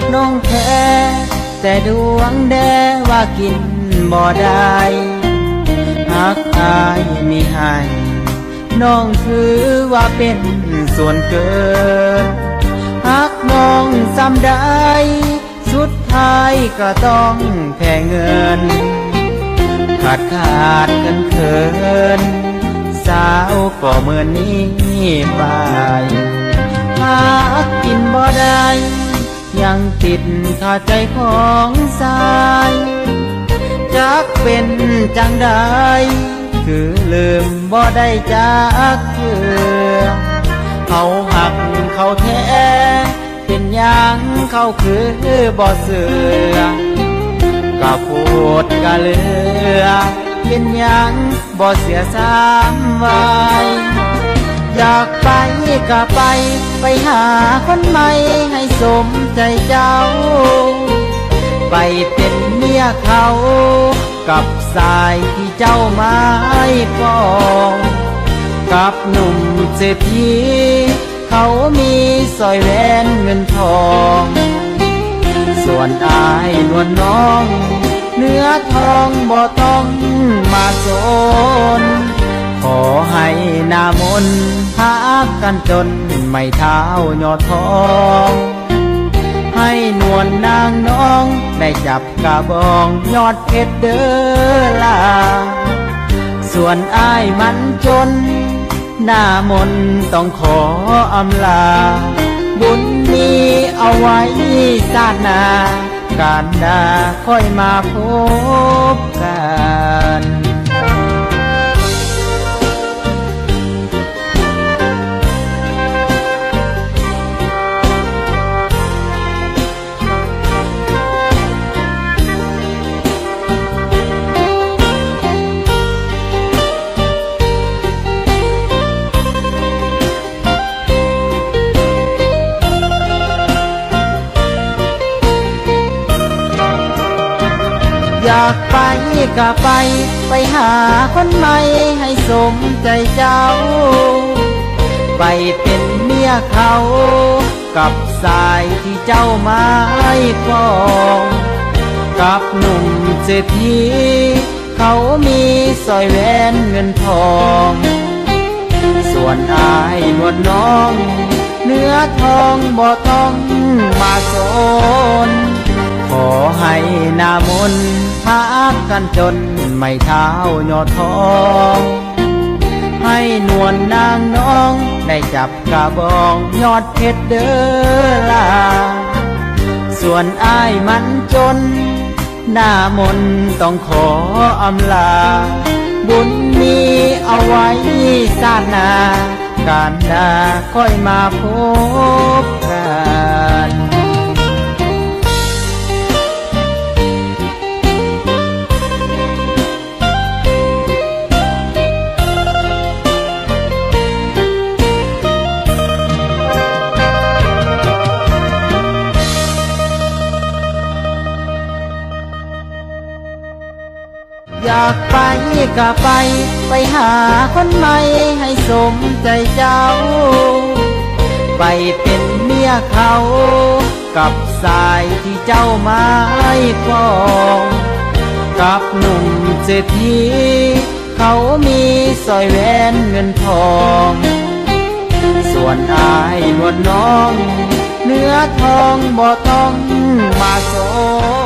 กน้องแท้แต่ดวงแดว่ากินบ่ได้หักอายมีให้น้องถือว่าเป็นส่วนเกินหักน้องซ้ำได้สุดท้ายก็ต้องแพ้เงินขาดเขินสาวก็เมื่อนี้ไปหากินบ่ได้ยังติดคาใจของสายจักเป็นจังใดคือลืมบ่ได้จากเธอเขาหักเขาแท้เป็นอย่างเขาคือบ่เสือกะพูดกะเลือเป็นอย่างบ่เสียสามไว้อยากไปก็ไปหาคนใหม่ให้สมใจเจ้าไปเป็นเมียเขากับสายที่เจ้าไม้ปองกับหนุ่มเศรษฐีเขามีสร้อยแหวนเงินทองส่วนอายนวลน้องเนื้อทองบ่ต้องมาสนขอให้หน้ามนต์หากันจนไม่เท้ายอดทองให้นวลนางน้องได้จับกระบองยอดเพชรเด้อลาส่วนอ้ายมันจนหน้ามนต์ต้องขออำลาบุญนี้เอาไว้ชาติหน้าการดาค่อยมาพบกันอยากไปก็ไปหาคนใหม่ให้สมใจเจ้าไปเป็นเมียเขากับสายที่เจ้าไม้ปองกับหนุ่มเศรษฐีเขามีสร้อยแหวนเงินทองส่วนอายนวลน้องเนื้อทองบ่ต้องมาสนขอให้หน้ามนต์หากันจนไม่เท้ายอดทองให้นวลนางน้องได้จับกระบองยอดเพชรเด้อลาส่วนอ้ายมันจนหน้ามนต์ต้องขออำลาบุญนี้เอาไว้ชาติหน้าการดาค่อยมาพบกันอยากไปก็ไปหาคนใหม่ให้สมใจเจ้าไปเป็นเมียเขากับสายที่เจ้าไม้ปองกับหนุ่มเศรษฐีเขามีสร้อยแหวนเงินทองส่วนอายนวลน้องเนื้อทองบ่ต้องมาสน